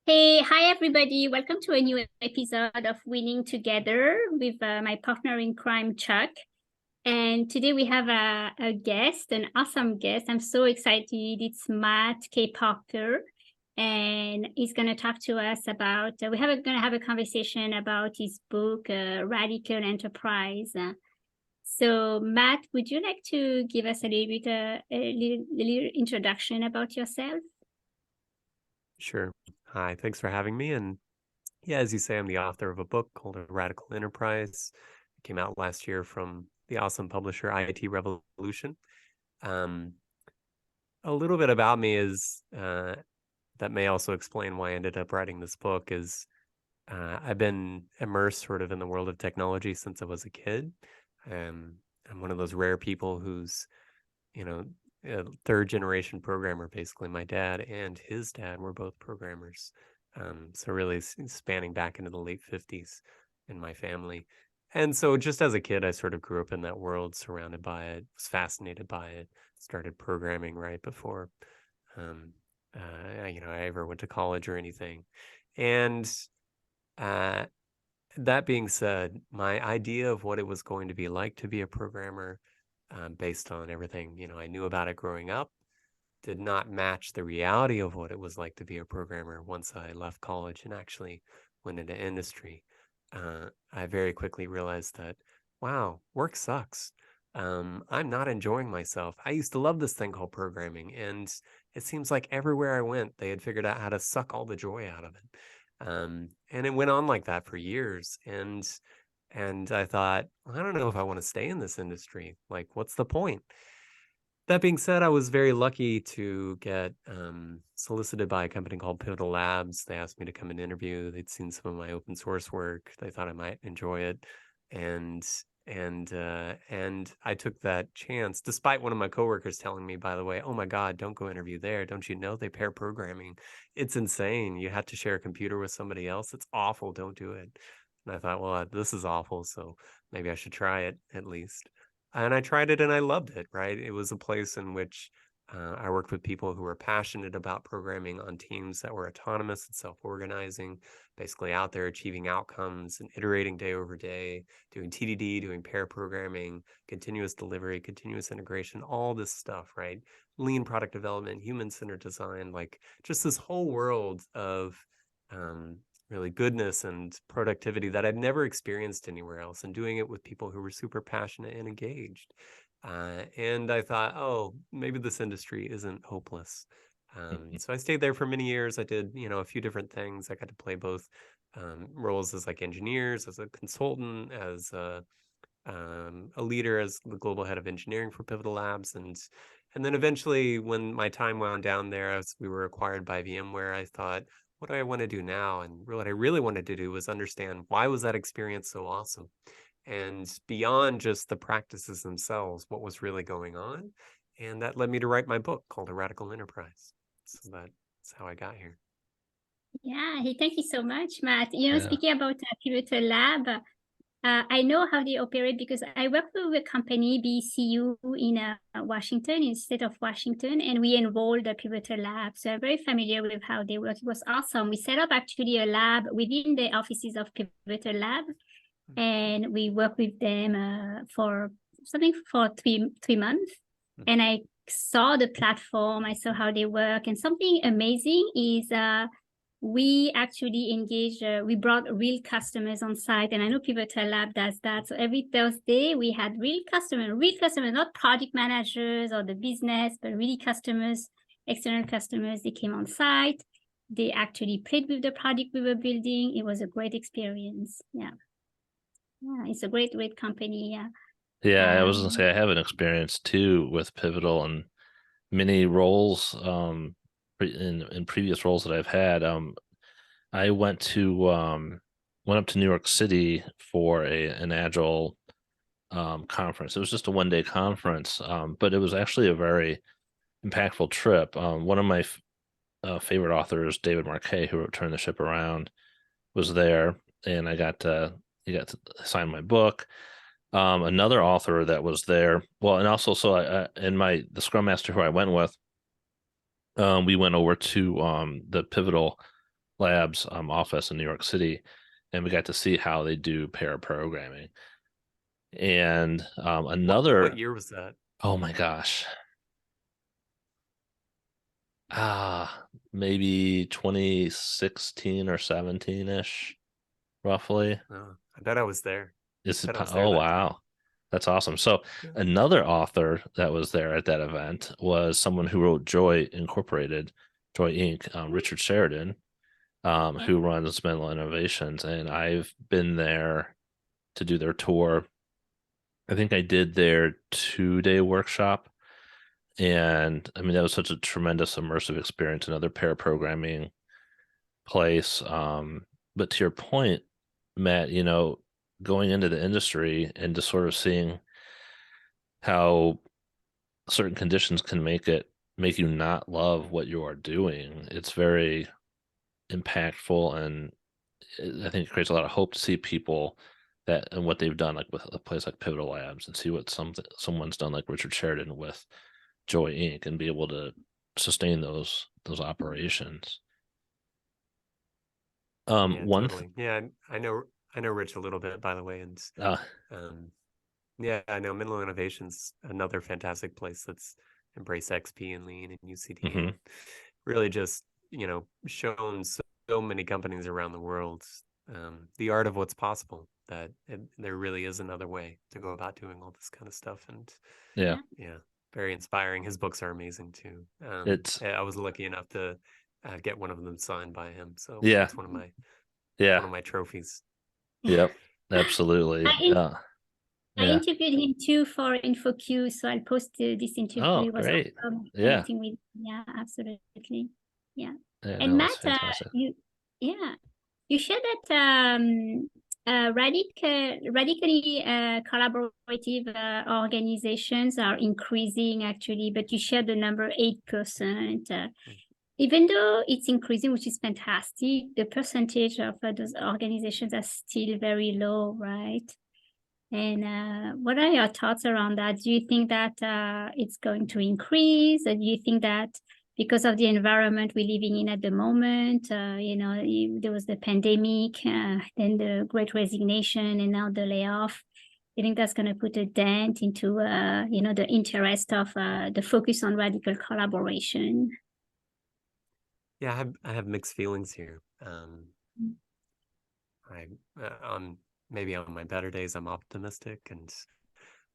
Hey, hi everybody. Welcome to a new episode of Winning Together with my partner in crime, Chuck. And today we have a guest, an awesome guest. I'm so excited. It's Matt K. Parker. And he's going to talk to us about, going to have a conversation about his book, Radical Enterprise. So Matt, would you like to give us a little bit, a little introduction about yourself? Sure. Hi, thanks for having me. And yeah, as you say, I'm the author of a book called A Radical Enterprise. It came out last year from the awesome publisher IT Revolution. Um, a little bit about me is that may also explain why I ended up writing this book is I've been immersed sort of in the world of technology since I was a kid. I'm one of those rare people who's, you know, a third generation programmer. Basically, my dad and his dad were both programmers. So really spanning back into the late 50s in my family. And so just as a kid, I sort of grew up in that world, surrounded by it, was fascinated by it, started programming right before, um, I ever went to college or anything. And uh, that being said, my idea of what it was going to be like to be a programmer, based on everything, I knew about it growing up, did not match the reality of what it was like to be a programmer once I left college and actually went into industry. I very quickly realized that, wow, work sucks. I'm not enjoying myself. I used to love this thing called programming, and it seems like everywhere I went, they had figured out how to suck all the joy out of it. And it went on like that for years. And I thought, I don't know if I want to stay in this industry. Like, what's the point? That being said, I was very lucky to get solicited by a company called Pivotal Labs. They asked me to come and interview. They'd seen some of my open source work. They thought I might enjoy it, and and I took that chance, despite one of my coworkers telling me, by the way, "Oh my God, don't go interview there. Don't you know they pair programming? It's insane. You have to share a computer with somebody else. It's awful. Don't do it." And I thought, well, this is awful, so maybe I should try it at least. And I tried it and I loved it, right? It was a place in which I worked with people who were passionate about programming on teams that were autonomous and self-organizing, basically out there achieving outcomes and iterating day over day, doing TDD, doing pair programming, continuous delivery, continuous integration, all this stuff, right? Lean product development, human-centered design, like just this whole world of um, really goodness and productivity that I'd never experienced anywhere else, and doing it with people who were super passionate and engaged. And I thought, oh, maybe this industry isn't hopeless. So I stayed there for many years. I did, a few different things. I got to play both roles as like engineers, as a consultant, as a leader, as the global head of engineering for Pivotal Labs, and then eventually, when my time wound down there, as we were acquired by VMware, I thought, what do I want to do now? And what I really wanted to do was understand, why was that experience so awesome? And beyond just the practices themselves, what was really going on? And that led me to write my book called A Radical Enterprise. So that's how I got here. Yeah, hey, thank you so much, Matt. Yeah. Speaking about Pivotal Lab, I know how they operate because I work with a company, BCU, in Washington, in the state of Washington, and we enrolled a Pivotal Lab. So I'm very familiar with how they work. It was awesome. We set up actually a lab within the offices of Pivotal Lab, and we worked with them for three months. And I saw the platform, I saw how they work, and something amazing is we actually engaged, we brought real customers on site, and I know Pivotal Lab does that. So every Thursday we had real customers, not project managers or the business, but really customers, external customers. They came on site. They actually played with the project we were building. It was a great experience. Yeah, it's a great company. Yeah. Yeah, I was gonna say I have an experience too with Pivotal and many roles in previous roles that I've had. I went up to New York City for an agile conference. It was just a 1 day conference, but it was actually a very impactful trip. One of my favorite authors, David Marquet, who wrote Turn the Ship Around, was there, and he got to sign my book. Another author that was there, well, and also the Scrum Master who I went with, we went over to the Pivotal Labs office in New York City, and we got to see how they do pair programming. And What year was that? oh my gosh, maybe 2016 or 17-ish, roughly. Oh, I bet I was there. Is I it? bet I was there Oh that time. wow, that's awesome. So Yeah. another author that was there at that event was someone who wrote Joy Incorporated, Joy Inc. Richard Sheridan, Yeah. who runs Mental Innovations, and I've been there to do their tour. I think I did their 2-day workshop, and I mean that was such a tremendous immersive experience. Another pair programming place. But to your point, Matt, going into the industry and just sort of seeing how certain conditions can make you not love what you are doing. It's very impactful, and I think it creates a lot of hope to see people that and what they've done, like with a place like Pivotal Labs, and see what someone's done, like Richard Sheridan with Joy Inc., and be able to sustain those operations. Yeah, One totally. Yeah, I know Rich a little bit, by the way, and um, yeah, I know Menlo Innovation's another fantastic place that's embraced XP and Lean and UCD mhm. and really just shown so many companies around the world the art of what's possible. That there really is another way to go about doing all this kind of stuff, and Yeah, yeah, very inspiring. His books are amazing too. it's I was lucky enough to get one of them signed by him, so yeah, that's yeah, one of my trophies. yep, absolutely. I I Yeah. interviewed him too for InfoQ, so I'll post this interview. Oh, It was great. awesome Yeah. connecting with. Yeah, absolutely. Yeah. Yeah, And no, that's Matt, fantastic. you shared that radically collaborative organizations are increasing actually, but you shared the number 8%. Even though it's increasing, which is fantastic, the percentage of those organizations are still very low, right? And what are your thoughts around that? Do you think that it's going to increase? Or do you think that because of the environment we're living in at the moment, there was the pandemic, then the Great Resignation, and now the layoff? You think that's going to put a dent into, the interest of the focus on radical collaboration? Yeah, I have mixed feelings here. Mm. I on maybe on my better days I'm optimistic, and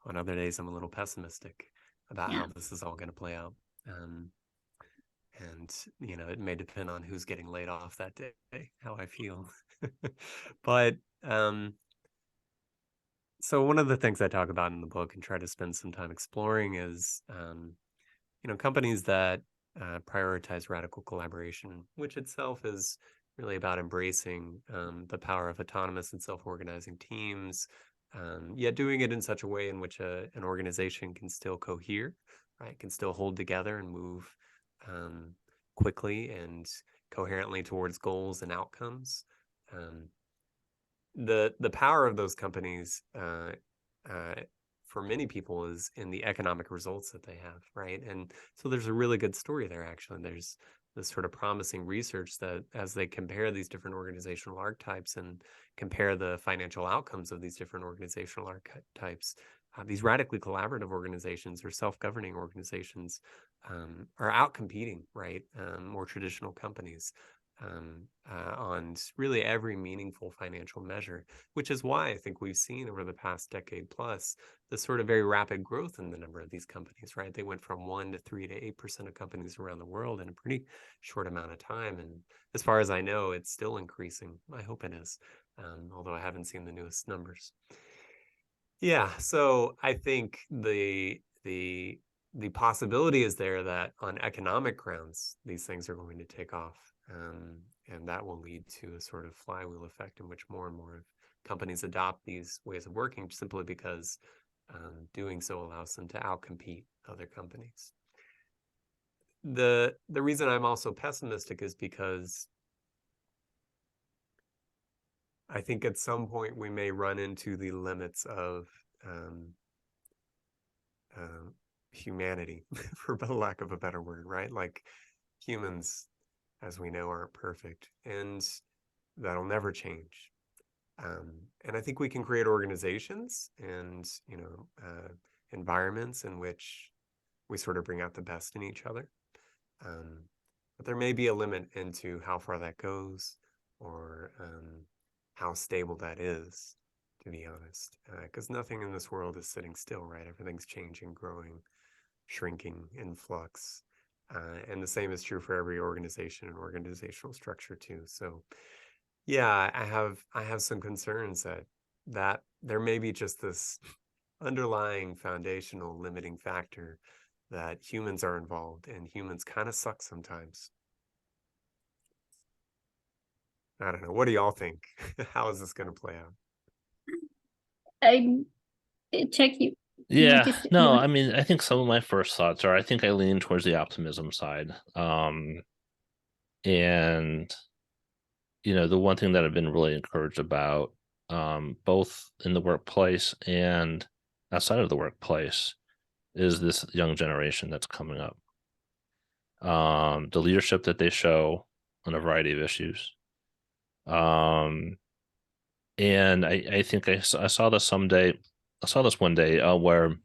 on other days I'm a little pessimistic about Yeah. how this is all going to play out. And it may depend on who's getting laid off that day, how I feel. But so one of the things I talk about in the book and try to spend some time exploring is companies that prioritize radical collaboration, which itself is really about embracing the power of autonomous and self-organizing teams, yet doing it in such a way in which an organization can still cohere, right? Can still hold together and move quickly and coherently towards goals and outcomes. Um, the power of those companies uh, for many people is in the economic results that they have, right? And so there's a really good story there, actually. There's this sort of promising research that as they compare these different organizational archetypes and compare the financial outcomes of these different organizational archetypes, these radically collaborative organizations or self-governing organizations are outcompeting, right, more traditional companies on really every meaningful financial measure, which is why I think we've seen over the past decade plus this sort of very rapid growth in the number of these companies, right? They went from 1 to 3 to 8% of companies around the world in a pretty short amount of time. And as far as I know, it's still increasing. I hope it is, although I haven't seen the newest numbers. Yeah, so I think the possibility is there that on economic grounds, these things are going to take off. And that will lead to a sort of flywheel effect in which more and more of companies adopt these ways of working simply because doing so allows them to outcompete other companies. The reason I'm also pessimistic is because I think at some point we may run into the limits of humanity, for lack of a better word, right? Like humans as we know, aren't perfect, and that'll never change. And I think we can create organizations and, environments in which we sort of bring out the best in each other. But there may be a limit into how far that goes, or how stable that is, to be honest. Because nothing in this world is sitting still, right? Everything's changing, growing, shrinking, in flux. And the same is true for every organization and organizational structure too. So yeah, I have some concerns that there may be just this underlying foundational limiting factor that humans are involved, and humans kind of suck sometimes. I don't know. What do y'all think? How is this going to play out? I check you. Yeah, no, I mean, I think some of my first thoughts are I think I lean towards the optimism side. And the one thing that I've been really encouraged about, both in the workplace and outside of the workplace, is this young generation that's coming up. The leadership that they show on a variety of issues. And I think I saw this someday. I saw this one day where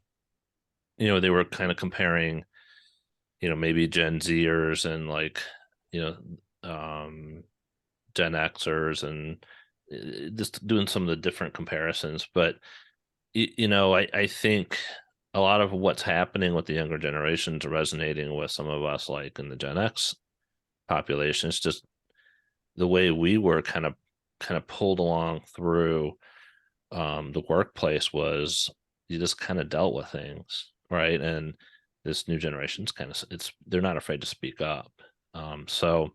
they were kind of comparing, maybe Gen Zers and like, Gen Xers, and just doing some of the different comparisons. But I think a lot of what's happening with the younger generations resonating with some of us, like in the Gen X population. It's just the way we were kind of pulled along through the workplace was you just kind of dealt with things, right? And this new generation's they're not afraid to speak up. So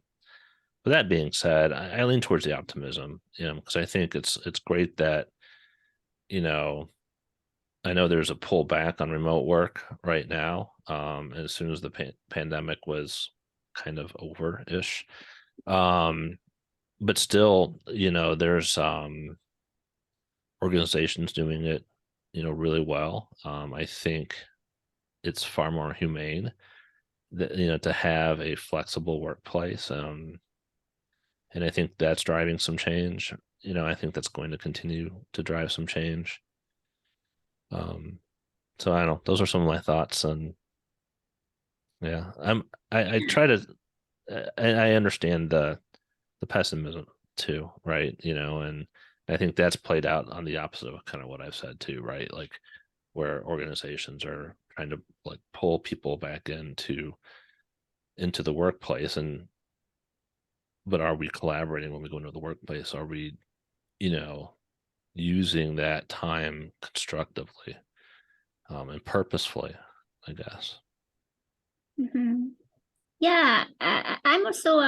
with that being said, I lean towards the optimism, because I think it's great that, I know there's a pullback on remote work right now. As soon as the pandemic was kind of over-ish. But still, there's organizations doing it, really well. I think it's far more humane that, to have a flexible workplace. And I think that's driving some change. I think that's going to continue to drive some change. So I don't know. Those are some of my thoughts, and yeah, I try to. I understand the pessimism too, right? And I think that's played out on the opposite of kind of what I've said too, right? Like where organizations are trying to like pull people back into the workplace, but are we collaborating when we go into the workplace? Are we, using that time constructively, and purposefully, I guess. Mm-hmm. Yeah, I'm also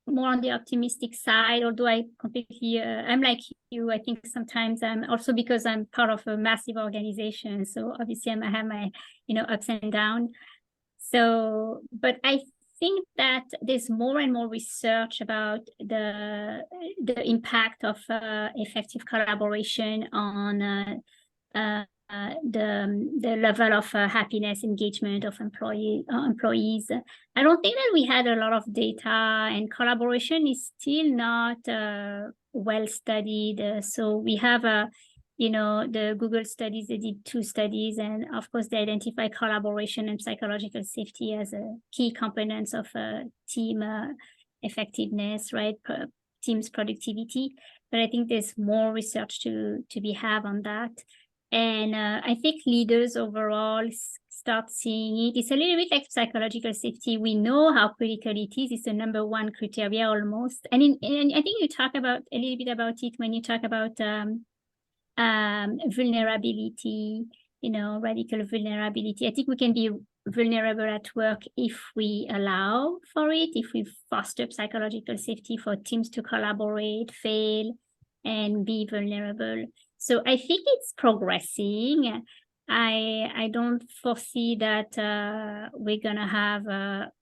more on the optimistic side, although I completely, I'm like you. I think sometimes I'm also, because I'm part of a massive organization. So obviously I have my, ups and downs. So, but I think that there's more and more research about the impact of effective collaboration on the level of happiness, engagement of employees. I don't think that we had a lot of data, and collaboration is still not well studied. So we have the Google studies. They did 2 studies, and of course they identify collaboration and psychological safety as a key components of team effectiveness, right? Team's productivity. But I think there's more research to be had on that. And I think leaders overall start seeing it. It's a little bit like psychological safety. We know how critical it is. It's the number 1 criteria almost. And I think you talk about a little bit about it when you talk about vulnerability, radical vulnerability. I think we can be vulnerable at work if we allow for it, if we foster psychological safety for teams to collaborate, fail, and be vulnerable. So I think it's progressing. I don't foresee that we're gonna have a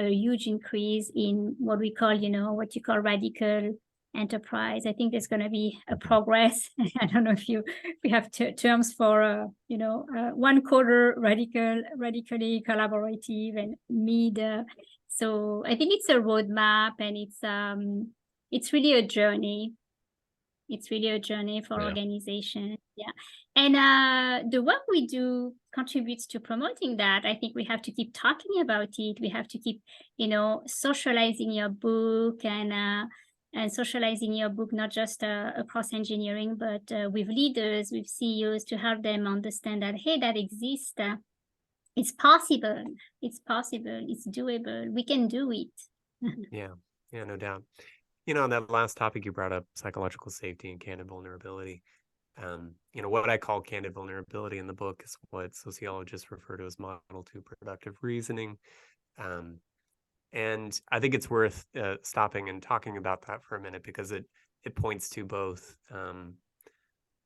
huge increase in what we call, what you call radical enterprise. I think there's going to be a progress. I don't know if we have terms for, 1/4 radically collaborative and mid. So I think it's a roadmap, and it's really a journey. It's really a journey for organization. Yeah. And the work we do contributes to promoting that. I think we have to keep talking about it. We have to keep, socializing your book and socializing your book, not just across engineering, but with leaders, with CEOs, to help them understand that, hey, that exists. It's possible. It's possible. It's doable. We can do it. Yeah, no doubt. On that last topic you brought up, psychological safety and candid vulnerability. What I call candid vulnerability in the book is what sociologists refer to as model 2 productive reasoning. And I think it's worth stopping and talking about that for a minute, because it points to both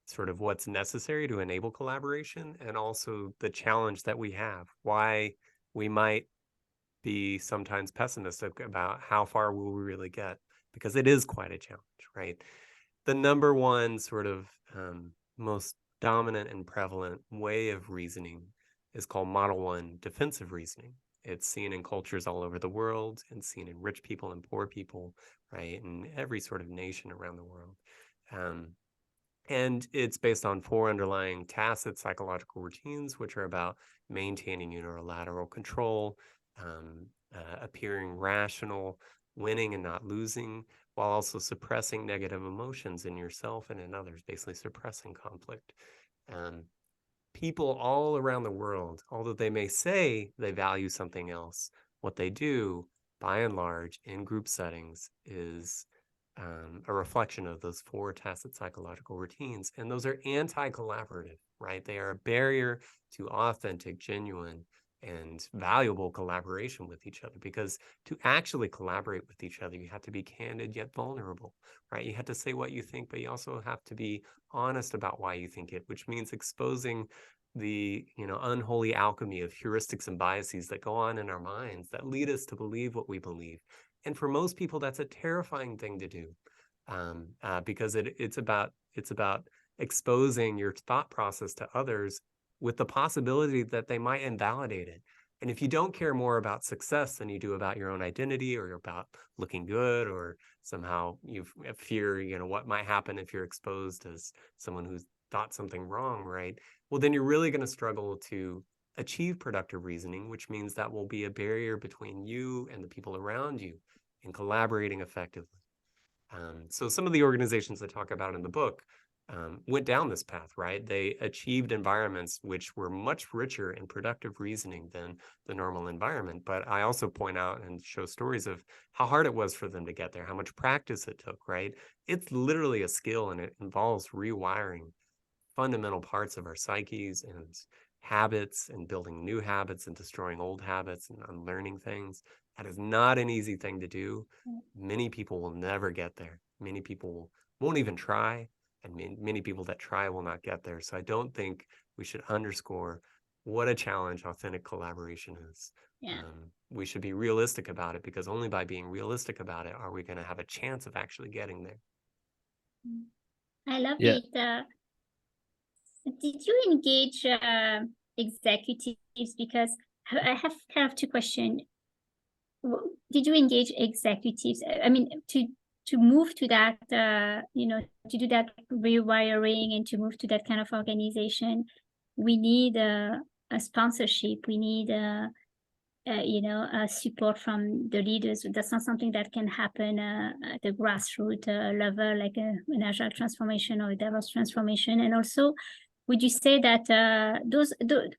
sort of what's necessary to enable collaboration, and also the challenge that we have, why we might be sometimes pessimistic about how far will we really get, because it is quite a challenge, right? The number one sort of most dominant and prevalent way of reasoning is called Model 1 defensive reasoning. It's seen in cultures all over the world, and seen in rich people and poor people, right? In every sort of nation around the world. And it's based on 4 underlying tacit psychological routines, which are about maintaining unilateral control, appearing rational, winning and not losing, while also suppressing negative emotions in yourself and in others, basically suppressing conflict. People all around the world, although they may say they value something else, what they do, by and large, in group settings is a reflection of those 4 tacit psychological routines. And those are anti-collaborative, right? They are a barrier to authentic, genuine, and valuable collaboration with each other, because to actually collaborate with each other, you have to be candid yet vulnerable, right? You have to say what you think, but you also have to be honest about why you think it, which means exposing the unholy alchemy of heuristics and biases that go on in our minds that lead us to believe what we believe. And for most people, that's a terrifying thing to do, because it's about exposing your thought process to others with the possibility that they might invalidate it. And if you don't care more about success than you do about your own identity, or about looking good, or somehow you fear, what might happen if you're exposed as someone who's thought something wrong, right? Well, then you're really going to struggle to achieve productive reasoning, which means that will be a barrier between you and the people around you in collaborating effectively. So some of the organizations I talk about in the book went down this path, right? They achieved environments which were much richer in productive reasoning than the normal environment. But I also point out and show stories of how hard it was for them to get there, how much practice it took, right? It's literally a skill, and it involves rewiring fundamental parts of our psyches and habits, and building new habits and destroying old habits and unlearning things. That is not an easy thing to do. Many people will never get there. Many people won't even try, and many people that try will not get there. So I don't think we should underscore what a challenge authentic collaboration is. Yeah. We should be realistic about it, because only by being realistic about it are we going to have a chance of actually getting there. I love it. Did you engage executives? Because I have kind of 2 questions. Did you engage executives? I mean, to move to that, to do that rewiring and to move to that kind of organization, we need a sponsorship. We need a support from the leaders. That's not something that can happen at the grassroots level, like an agile transformation or a DevOps transformation. And also, would you say that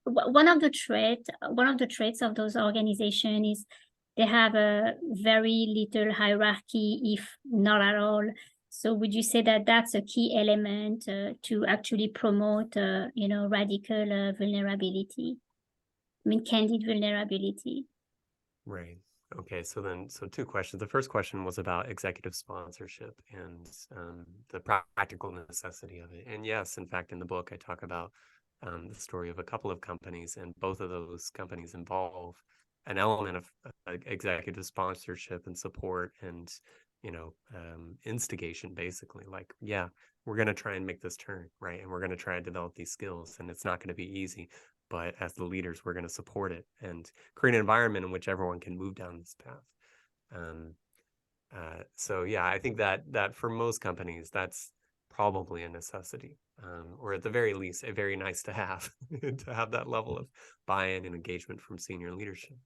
one of the traits of those organizations is they have a very little hierarchy, if not at all? So would you say that that's a key element to actually promote, radical vulnerability? I mean, candid vulnerability. Right. Okay. So 2 questions. The first question was about executive sponsorship and the practical necessity of it. And yes, in fact, in the book, I talk about the story of a couple of companies, and both of those companies involve an element of executive sponsorship and support, and instigation, basically. Like, yeah, we're going to try and make this turn, right? And we're going to try and develop these skills, and it's not going to be easy. But as the leaders, we're going to support it and create an environment in which everyone can move down this path. So yeah, I think that for most companies, that's probably a necessity, or at the very least, a very nice to have to have that level of buy-in and engagement from senior leadership.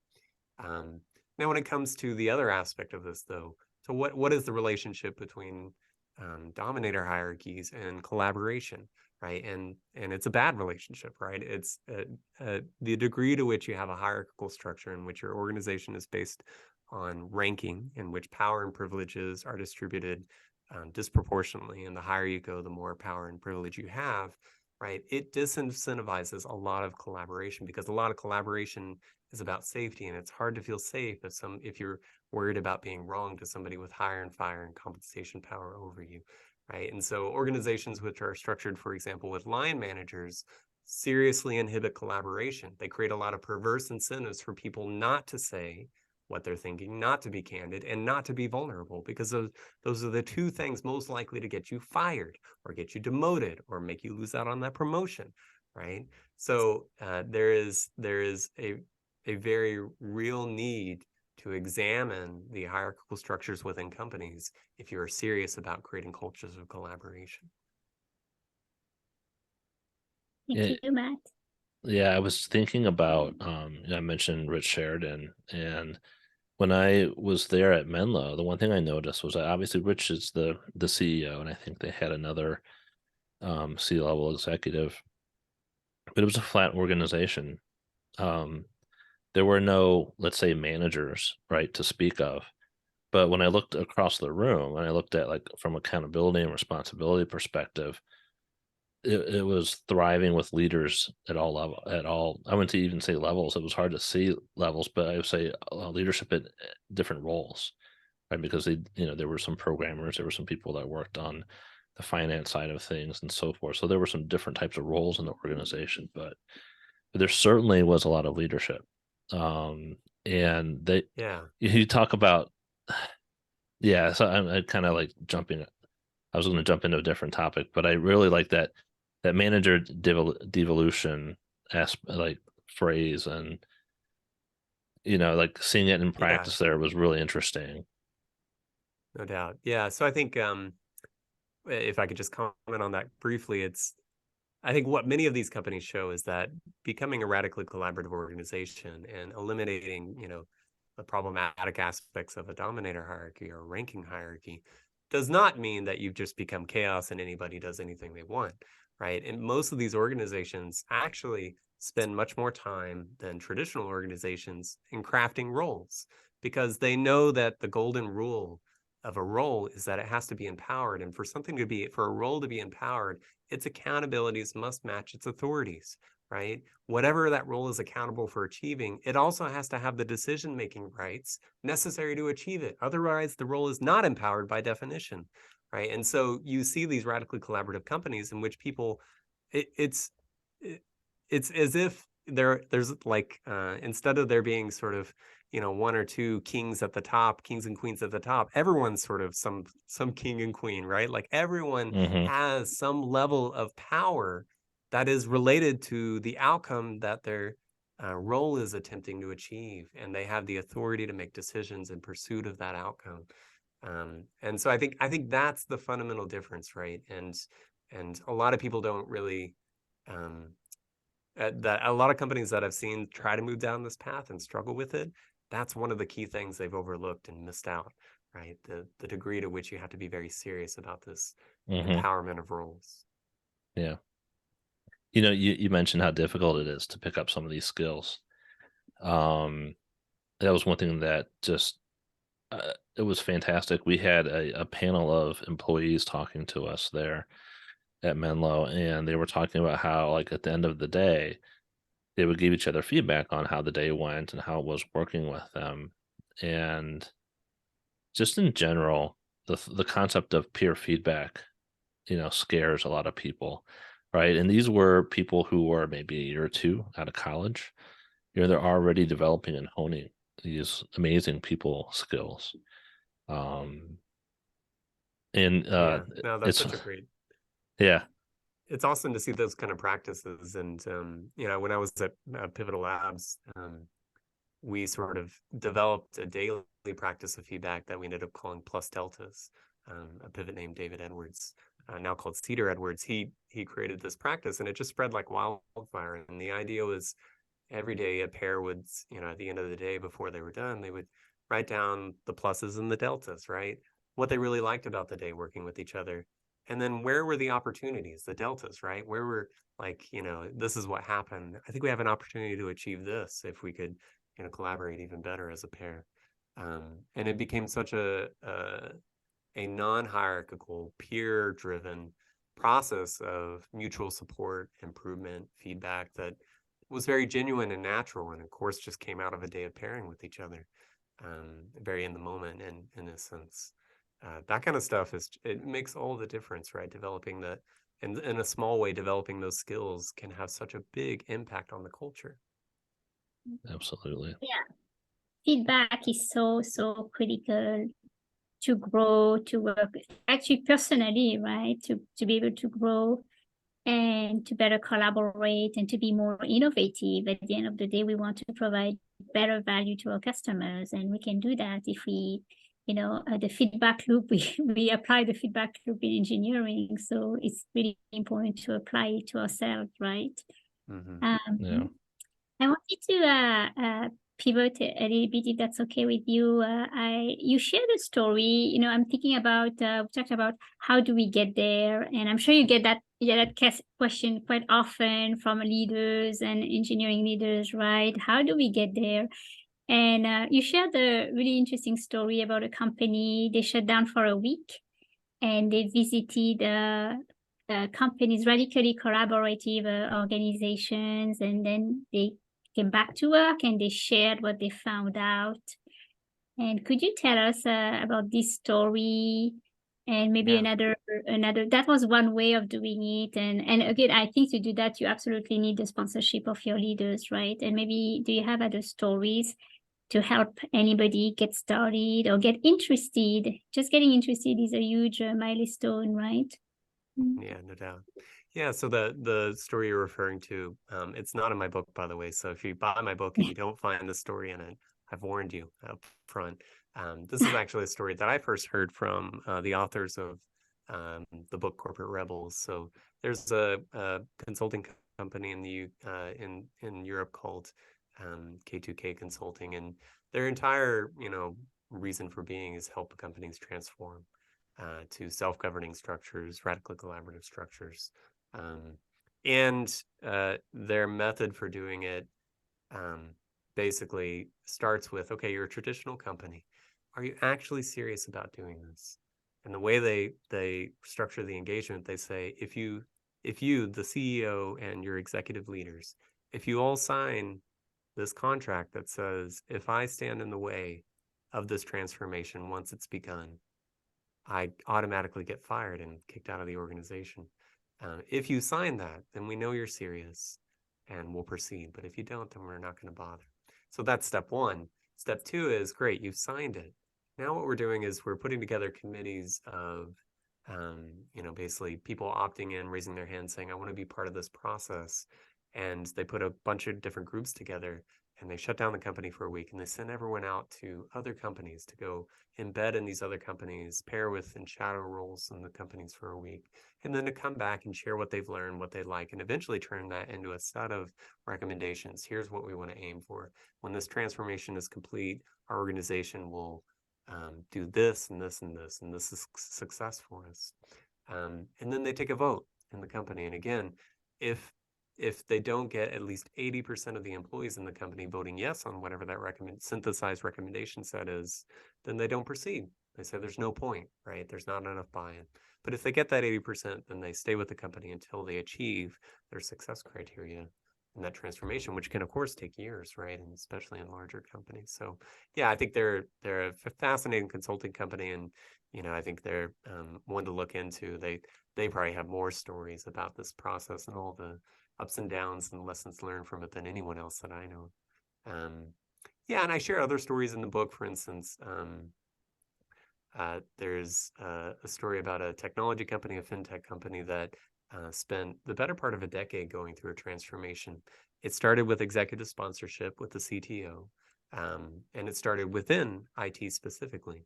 Now, when it comes to the other aspect of this, though, so what is the relationship between dominator hierarchies and collaboration, right? And it's a bad relationship, right? It's the degree to which you have a hierarchical structure in which your organization is based on ranking, in which power and privileges are distributed disproportionately, and the higher you go, the more power and privilege you have, right? It disincentivizes a lot of collaboration, because a lot of collaboration is about safety, and it's hard to feel safe if you're worried about being wrong to somebody with hire and fire and compensation power over you, right? And so organizations which are structured, for example, with line managers, seriously inhibit collaboration. They create a lot of perverse incentives for people not to say what they're thinking, not to be candid, and not to be vulnerable, because those are the two things most likely to get you fired or get you demoted or make you lose out on that promotion, right? So there is a very real need to examine the hierarchical structures within companies if you are serious about creating cultures of collaboration. Thank you, Matt. Yeah, I was thinking about, I mentioned Rich Sheridan, and when I was there at Menlo, the one thing I noticed was that obviously Rich is the CEO, and I think they had another C-level executive, but it was a flat organization. There were no, let's say, managers, right, to speak of. But when I looked across the room and I looked at, like, from accountability and responsibility perspective, it was thriving with leaders at all I wouldn't even say levels. It was hard to see levels, but I would say leadership at different roles, right? Because there were some programmers, there were some people that worked on the finance side of things and so forth. So there were some different types of roles in the organization, but there certainly was a lot of leadership. And you talk about, yeah. So I'm kind of like jumping. I was going to jump into a different topic, but I really like that manager devolution like phrase, and like seeing it in practice there was really interesting. No doubt. Yeah. So I think if I could just comment on that briefly, I think what many of these companies show is that becoming a radically collaborative organization and eliminating, the problematic aspects of a dominator hierarchy or ranking hierarchy does not mean that you've just become chaos and anybody does anything they want, right? And most of these organizations actually spend much more time than traditional organizations in crafting roles, because they know that the golden rule of a role is that it has to be empowered. And for a role to be empowered, its accountabilities must match its authorities, right? Whatever that role is accountable for achieving, it also has to have the decision-making rights necessary to achieve it. Otherwise, the role is not empowered by definition, right? And so you see these radically collaborative companies in which people, it's as if there's like, instead of there being sort of, one or two kings at the top, kings and queens at the top, everyone's sort of some king and queen, right? Like everyone has some level of power that is related to the outcome that their role is attempting to achieve, and they have the authority to make decisions in pursuit of that outcome. And so I think that's the fundamental difference, right? And a lot of people don't really that a lot of companies that I've seen try to move down this path and struggle with it. That's one of the key things they've overlooked and missed out, right? The degree to which you have to be very serious about this empowerment of roles. Yeah. You mentioned how difficult it is to pick up some of these skills. That was one thing that just, it was fantastic. We had a panel of employees talking to us there at Menlo, and they were talking about how, like, at the end of the day, they would give each other feedback on how the day went and how it was working with them. And just in general, the concept of peer feedback, scares a lot of people, right? And these were people who were maybe a year or two out of college. They're already developing and honing these amazing people skills. And no, that's it's such a great. yeah. It's awesome to see those kind of practices. And when I was at Pivotal Labs, we sort of developed a daily practice of feedback that we ended up calling plus deltas. A pivot named David Edwards, now called Cedar Edwards, he created this practice, and it just spread like wildfire. And the idea was every day a pair would, at the end of the day before they were done, they would write down the pluses and the deltas, right? What they really liked about the day working with each other. And then where were the opportunities, the deltas, right? Where were like, this is what happened. I think we have an opportunity to achieve this if we could, collaborate even better as a pair. And it became such a non-hierarchical, peer-driven process of mutual support, improvement, feedback that was very genuine and natural, and of course just came out of a day of pairing with each other, very in the moment. And in a sense, that kind of stuff it makes all the difference, right? Developing that, and in a small way, developing those skills can have such a big impact on the culture. Absolutely. Yeah, feedback is so critical to grow, to work actually personally, right? To be able to grow and to better collaborate and to be more innovative. At the end of the day, we want to provide better value to our customers, and we can do that if we, the feedback loop, we apply the feedback loop in engineering. So it's really important to apply it to ourselves, right? Yeah. I wanted to pivot a little bit, if that's okay with you. You shared a story. I'm thinking about we talked about how do we get there, and I'm sure you get that question quite often from leaders and engineering leaders, right? How do we get there? And you shared a really interesting story about a company. They shut down for a week, and they visited companies, radically collaborative organizations, and then they came back to work and they shared what they found out. And could you tell us about this story? And maybe another, that was one way of doing it. And again, I think to do that, you absolutely need the sponsorship of your leaders, right? And maybe do you have other stories to help anybody get started or get interested? Just getting interested is a huge milestone, right? Yeah, no doubt. Yeah, so the story you're referring to, it's not in my book, by the way. So if you buy my book and you don't find the story in it, I've warned you up front. This is actually a story that I first heard from the authors of the book Corporate Rebels. So there's a consulting company in the in Europe called K2K Consulting, and their entire reason for being is help companies transform to self-governing structures, radically collaborative structures. And their method for doing it basically starts with, okay, you're a traditional company. Are you actually serious about doing this? And the way they structure the engagement, they say, if you, the CEO and your executive leaders, if you all sign this contract that says, if I stand in the way of this transformation once it's begun, I automatically get fired and kicked out of the organization. If you sign that, then we know you're serious and we'll proceed. But if you don't, then we're not going to bother. So that's step one. Step two is, great, you've signed it. Now what we're doing is we're putting together committees of, basically people opting in, raising their hand, saying, I want to be part of this process. And they put a bunch of different groups together, and they shut down the company for a week, and they send everyone out to other companies to go embed in these other companies, pair with and shadow roles in the companies for a week, and then to come back and share what they've learned, what they like, and eventually turn that into a set of recommendations. Here's what we want to aim for. When this transformation is complete, our organization will do this and this and this, and this is success for us. And then they take a vote in the company. And again, if they don't get at least 80% of the employees in the company voting yes on whatever that synthesized recommendation set is, then they don't proceed. They say there's no point, right? There's not enough buy-in. But if they get that 80%, then they stay with the company until they achieve their success criteria in that transformation, which can of course take years, right? And especially in larger companies. So yeah, I think they're a fascinating consulting company, and I think they're one to look into. They probably have more stories about this process and all the ups and downs and lessons learned from it than anyone else that I know. Yeah, and I share other stories in the book. For instance, There's a story about a technology company, a fintech company that spent the better part of a decade going through a transformation. It started with executive sponsorship with the CTO, and it started within IT specifically.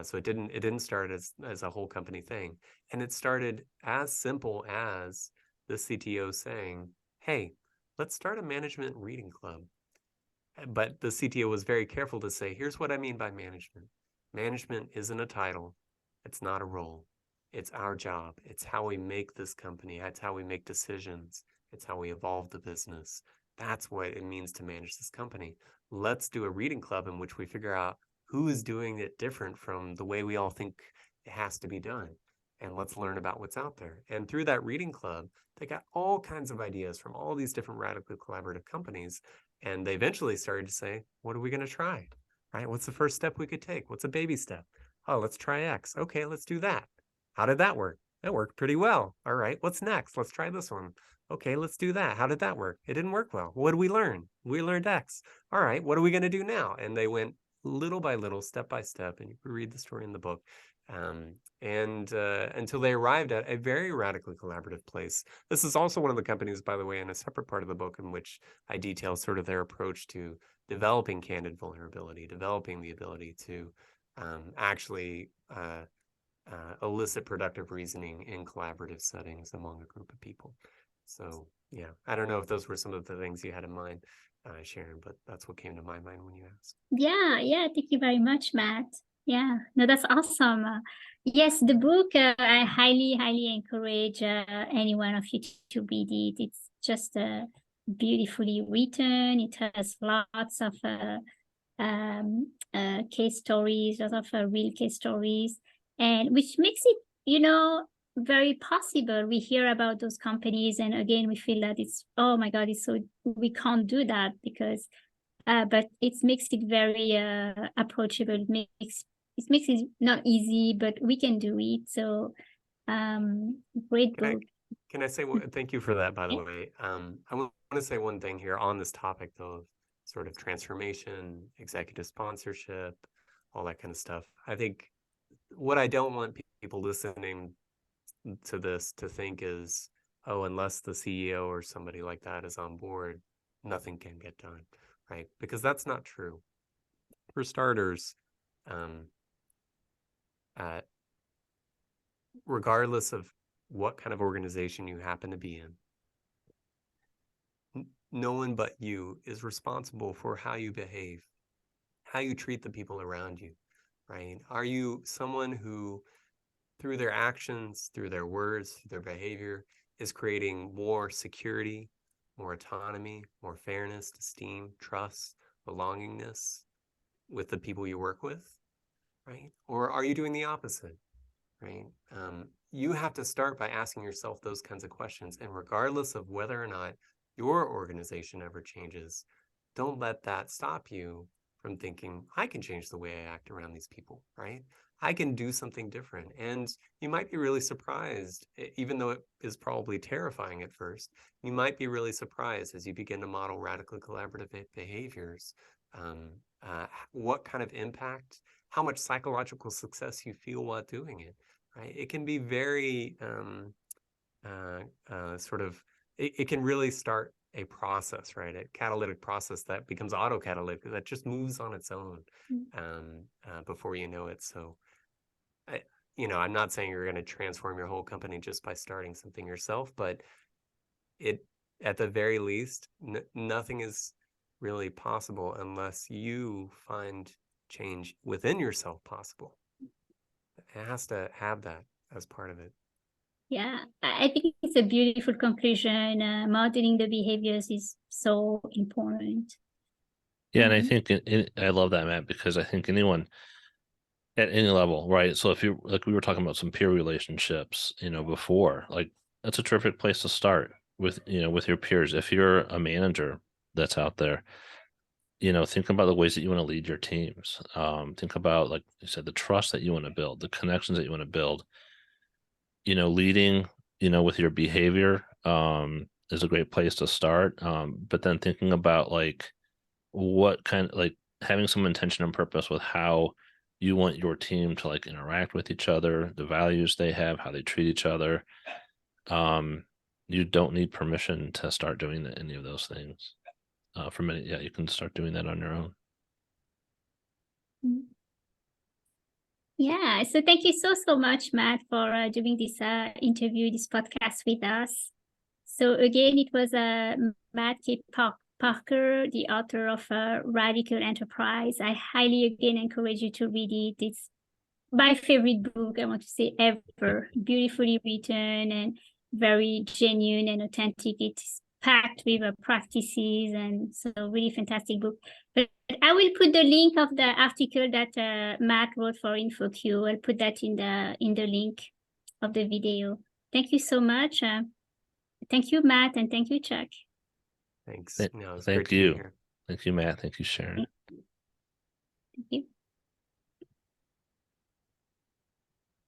So it didn't start as a whole company thing, and it started as simple as the CTO saying, "Hey, let's start a management reading club." But the CTO was very careful to say, "Here's what I mean by management. Management isn't a title. It's not a role. It's our job. It's how we make this company. It's how we make decisions. It's how we evolve the business. That's what it means to manage this company. Let's do a reading club in which we figure out who is doing it different from the way we all think it has to be done. And let's learn about what's out there." And through that reading club, they got all kinds of ideas from all these different radically collaborative companies. And they eventually started to say, what are we going to try? Right? What's the first step we could take? What's a baby step? Oh, let's try X. Okay, let's do that. How did that work? That worked pretty well. All right, what's next? Let's try this one. Okay, let's do that. How did that work? It didn't work well. What did we learn? We learned X. All right, what are we going to do now? And they went little by little, step by step, and you can read the story in the book, and until they arrived at a very radically collaborative place. This is also one of the companies, by the way, in a separate part of the book in which I detail sort of their approach to developing candid vulnerability, developing the ability to actually elicit productive reasoning in collaborative settings among a group of people. So yeah, I don't know if those were some of the things you had in mind, Sharon, but that's what came to my mind when you asked. Yeah, thank you very much, Matt. Yeah, no, that's awesome. Yes, the book, I highly encourage any one of you to read it. It's just beautifully written. It has lots of case stories, lots of real case stories, and which makes it, very possible. We hear about those companies, and again, we feel that it's, oh my God, we can't do that because but it makes it very approachable. It makes it not easy, but we can do it. So great book. Can I say thank you for that, by the way. I want to say one thing here on this topic, though, of sort of transformation, executive sponsorship, all that kind of stuff. I think what I don't want people listening to this to think is, oh, unless the CEO or somebody like that is on board, nothing can get done, right? Because that's not true. For starters, regardless of what kind of organization you happen to be in, no one but you is responsible for how you behave, how you treat the people around you, right? Are you someone who, through their actions, through their words, through their behavior, is creating more security, more autonomy, more fairness, esteem, trust, belongingness with the people you work with, right? Or are you doing the opposite, right? You have to start by asking yourself those kinds of questions. And regardless of whether or not your organization ever changes, don't let that stop you from thinking, I can change the way I act around these people, right? I can do something different. And you might be really surprised, even though it is probably terrifying at first, you might be really surprised as you begin to model radically collaborative behaviors, what kind of impact, how much psychological success you feel while doing it, right? It can be very it can really start a process, right? A catalytic process that becomes autocatalytic, that just moves on its own before you know it. So, I'm not saying you're going to transform your whole company just by starting something yourself, but at the very least, nothing is really possible unless you find change within yourself possible. It has to have that as part of it. Yeah, I think it's a beautiful conclusion. Modeling the behaviors is so important. Yeah, and I think I love that, Matt, because I think anyone at any level, right? So if you, like we were talking about some peer relationships, before, like that's a terrific place to start with, with your peers. If you're a manager that's out there, think about the ways that you want to lead your teams. Think about, like you said, the trust that you want to build, the connections that you want to build. Leading, with your behavior is a great place to start. But then thinking about like what kind of, like having some intention and purpose with how you want your team to like interact with each other, the values they have, how they treat each other. You don't need permission to start doing any of those things. For many, yeah, you can start doing that on your own. Yeah, so thank you so much, Matt, for doing this interview, this podcast with us. So again, it was Matt K. Parker, the author of Radical Enterprise. I highly again encourage you to read it. It's my favorite book, I want to say, ever. Beautifully written and very genuine and authentic. It's packed with practices, and so really fantastic book. But I will put the link of the article that Matt wrote for InfoQ. I'll put that in the link of the video. Thank you so much. Thank you, Matt, and thank you, Chuck. Thanks. Thank No, it's thank great to you. be here. Thank you, Matt. Thank you, Sharon. Thank you.